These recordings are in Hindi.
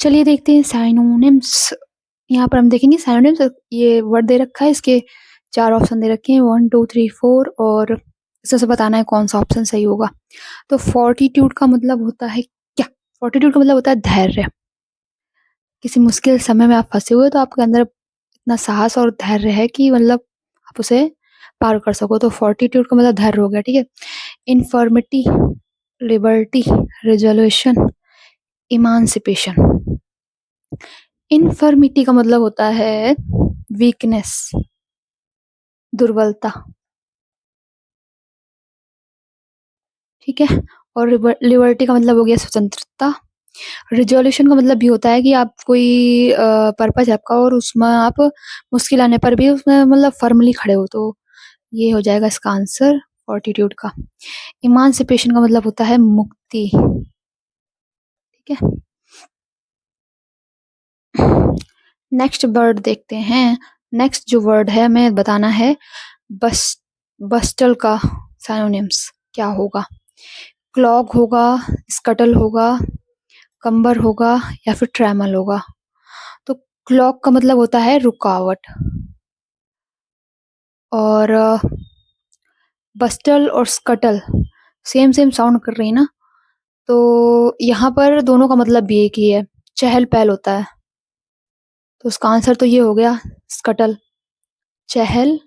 चलिए देखते हैं साइनोनिम्स। यहाँ पर हम देखेंगे साइनोनिम्स। ये वर्ड दे रखा है, इसके 4 ऑप्शन दे रखे हैं, 1 2 3 4, और इसमें से बताना है कौन सा ऑप्शन सही होगा। तो फोर्टिट्यूड का मतलब होता है क्या? फोर्टिट्यूड का मतलब होता है धैर्य। किसी मुश्किल समय में आप फंसे हुए तो आपके अंदर इतना साहस और धैर्य है कि मतलब आप उसे पार कर सको। तो फोर्टिट्यूड का मतलब धैर्य हो गया, ठीक है। Infirmity, liberty, resolution, emancipation. Infirmity का मतलब होता है वीकनेस, दुर्बलता, ठीक है। और लिबर्टी का मतलब हो गया स्वतंत्रता। रिजोल्यूशन का मतलब भी होता है कि आप कोई पर्पज है आपका और उसमें आप मुश्किल आने पर भी उसमें मतलब फर्मली खड़े हो। तो ये हो जाएगा इसका आंसर फॉर्टिट्यूड का। इमांसिपेशन का मतलब होता है मुक्ति, ठीक है। नेक्स्ट वर्ड देखते हैं। नेक्स्ट जो वर्ड है हमें बताना है बस बस्टल का साइनोनिम्स क्या होगा। क्लॉग होगा, स्कटल होगा, कंबर होगा, या फिर ट्रैमल होगा। तो क्लॉग का मतलब होता है रुकावट, और बस्टल और स्कटल सेम सेम साउंड कर रही है ना, तो यहाँ पर दोनों का मतलब भी एक ही है, चहल पहल होता है। तो उसका आंसर तो ये हो गया स्कटल, चहल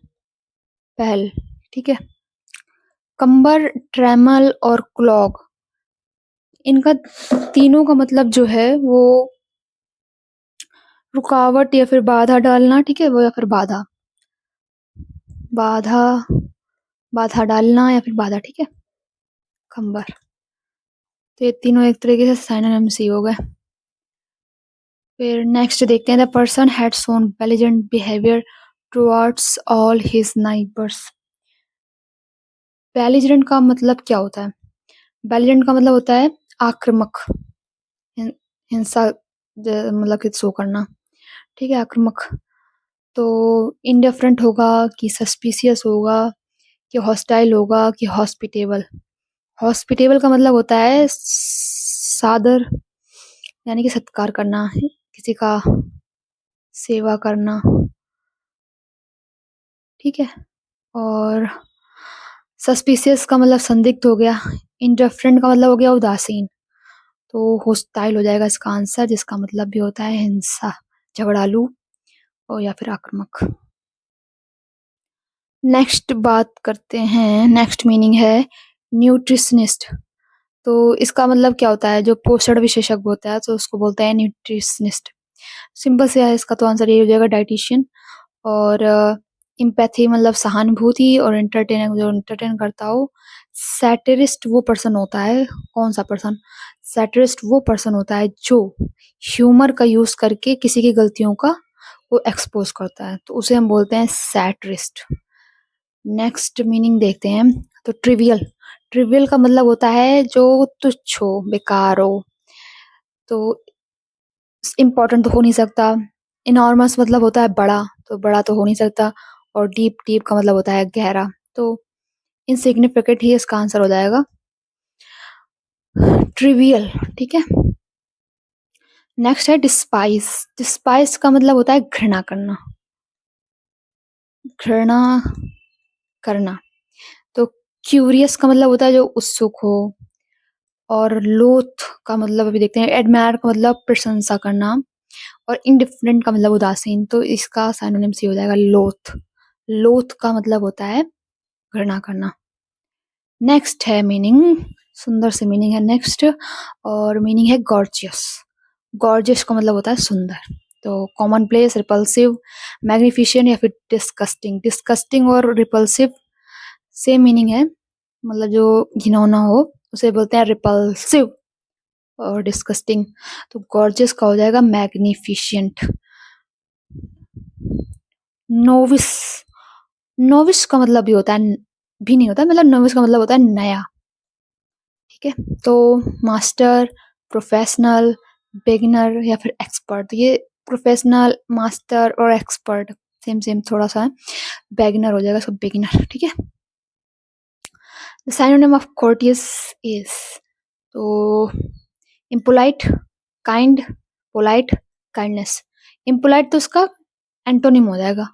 पहल, ठीक है। कंबर, ट्रेमल और क्लॉग, इनका तीनों का मतलब जो है वो रुकावट या फिर बाधा डालना, ठीक है, वो या फिर बाधा, बाधा, बाधा डालना या फिर बाधा, ठीक है। कंबर। तो ये तीनों एक तरीके से साइनोनिम्स ही हो गए। फिर नेक्स्ट देखते हैं the person had shown belligerent behaviour towards all his neighbours. Belligerent का मतलब क्या होता है? बेलिजेंट का मतलब होता है आक्रामक, हिंसा मतलब कि शो करना, ठीक है, आक्रामक। तो इनडिफरेंट होगा कि सस्पिशियस होगा कि हॉस्टाइल होगा कि हॉस्पिटेबल। हॉस्पिटेबल का मतलब होता है सादर, यानी कि सत्कार करना, किसी का सेवा करना, ठीक है। और सस्पिशियस का मतलब संदिग्ध हो गया। इंडिफरेंट का मतलब हो गया उदासीन। तो होस्टाइल हो जाएगा इसका आंसर, जिसका मतलब भी होता है हिंसा, झगड़ालू और या फिर आक्रामक। नेक्स्ट बात करते हैं, नेक्स्ट मीनिंग है न्यूट्रिशनिस्ट। तो इसका मतलब क्या होता है? जो पोषण विशेषज्ञ होता है तो उसको बोलते हैं न्यूट्रिशनिस्ट। सिंपल से है, इसका तो आंसर ये हो जाएगा डाइटिशियन। और इम्पैथी मतलब सहानुभूति, और एंटरटेन जो एंटरटेन करता हो। सैटिरिस्ट वो पर्सन होता है, कौन सा पर्सन? सैटिरिस्ट वो पर्सन होता है जो ह्यूमर का यूज करके किसी की गलतियों का वो एक्सपोज करता है, तो उसे हम बोलते हैं सैटिरिस्ट। नेक्स्ट मीनिंग देखते हैं। तो ट्रिवियल, ट्रिवियल का मतलब होता है जो तुच्छ हो, बेकार हो। तो इम्पोर्टेंट तो हो नहीं सकता। इनॉर्मस मतलब होता है बड़ा, तो बड़ा तो हो नहीं सकता। और डीप, डीप का मतलब होता है गहरा। तो इनसिग्निफिकेंट ही इसका आंसर हो जाएगा, ट्रिवियल, ठीक है। नेक्स्ट है डिस्पाइस। डिस्पाइस का मतलब होता है घृणा करना, घृणा करना। तो क्यूरियस का मतलब होता है जो उत्सुक हो। और लोथ का मतलब अभी देखते हैं, एडमायर का मतलब प्रशंसा करना। और इंडिफरेंट का मतलब उदासीन। तो इसका साइनोनिम सी हो जाएगा लोथ। लोथ का मतलब होता है घृणा करना। नेक्स्ट है मीनिंग, सुंदर से मीनिंग है नेक्स्ट, और मीनिंग है गॉर्जियस। गॉर्जियस का मतलब होता है सुंदर। तो कॉमन प्लेस, रिपल्सिव, मैग्निफिशियंट या फिर डिस्कस्टिंग। डिस्कस्टिंग और रिपल्सिव सेम मीनिंग है, मतलब जो घिनौना हो उसे बोलते हैं रिपल्सिव, और डिस्कस्टिंग। तो गॉर्जियस का हो जाएगा मैग्निफिशियंट। नोविस, नोविस का मतलब भी होता है, भी नहीं होता, मतलब नोविस का मतलब होता है नया, ठीक है। तो मास्टर, प्रोफेशनल, बिगिनर या फिर एक्सपर्ट। ये प्रोफेशनल, मास्टर और एक्सपर्ट सेम सेम थोड़ा सा है, बिगिनर हो जाएगा, सब बिगिनर, ठीक है। The synonym of courteous is, तो impolite, kind, polite, kindness. Impolite तो उसका एंटोनिम हो जाएगा।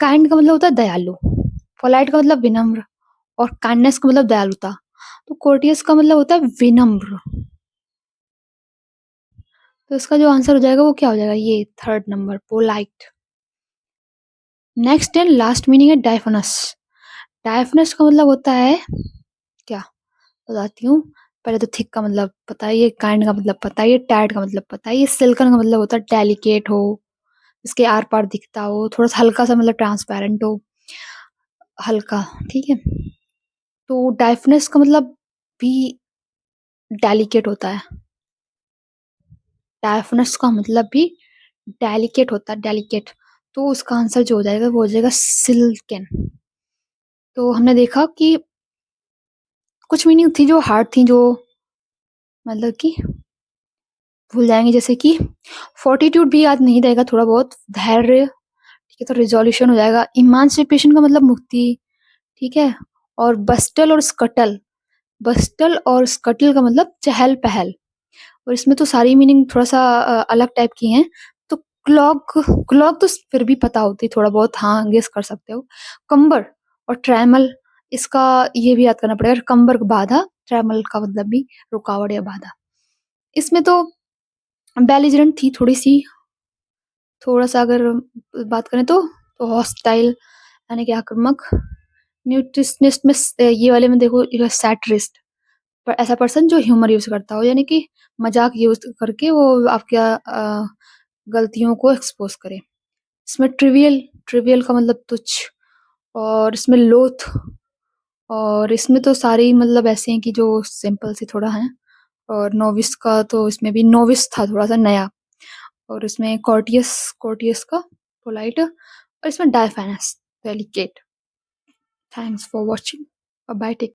काइंड का मतलब होता है दयालु, पोलाइट का मतलब विनम्र, और काइंडनेस का मतलब दयालुता। तो कोर्टियस का मतलब होता है विनम्र। तो इसका जो आंसर हो जाएगा वो क्या हो जाएगा, ये third number polite. Next and last meaning है डायफोनस। डायफोनस का मतलब होता है क्या, बताती हूँ। पहले तो थिक का मतलब पता है, ये काइंड का मतलब पता है, ये टैड का मतलब पता है, ये सिल्कन का मतलब होता है डेलिकेट हो, इसके आर पार दिखता हो, थोड़ा सा हल्का सा मतलब ट्रांसपेरेंट हो, हल्का। ठीक है, तो डायफोनस का मतलब भी डेलिकेट होता है। डायफोनस का मतलब भी डेलिकेट होता है, डेलिकेट। तो उसका आंसर जो हो जाएगा वो हो जाएगा सिल्कन। तो हमने देखा कि कुछ मीनिंग थी जो हार्ड थी, जो मतलब कि भूल जाएंगे, जैसे कि फोर्टिट्यूड भी याद नहीं रहेगा, थोड़ा बहुत धैर्य। ठीक है, तो रिजोल्यूशन हो जाएगा। इमांसिपेशन का मतलब मुक्ति। ठीक है, और बस्टल और स्कटल, बस्टल और स्कटल का मतलब चहल पहल। और इसमें तो सारी मीनिंग थोड़ा सा अलग टाइप की हैं। तो क्लॉक, क्लॉक तो फिर भी पता होती थोड़ा बहुत, हाँ गेस कर सकते हो। कंबर और ट्रैमल, इसका ये भी याद करना पड़ेगा। कंबर बाधा, ट्रैमल का मतलब भी रुकावट या बाधा। इसमें तो बेलिजरेंट थी थोड़ी सी, थोड़ा सा अगर बात करें तो हॉस्टाइल यानी कि आक्रामक। न्यूट्रिशनिस्ट में ये वाले में देखो सैटरिस्ट, पर ऐसा पर्सन जो ह्यूमर यूज करता हो, यानी कि मजाक यूज करके वो आपके गलतियों को एक्सपोज करे। इसमें ट्रिवियल, ट्रिवियल का मतलब तुच्छ। और इसमें लोथ, और इसमें तो सारे मतलब ऐसे हैं कि जो सिंपल सी थोड़ा है। और नोविस का तो इसमें भी नोविस था थोड़ा सा नया। और इसमें कॉर्टियस, कॉर्टियस का पोलाइट, और इसमें diaphanous delicate. Thanks for watching, bye, take.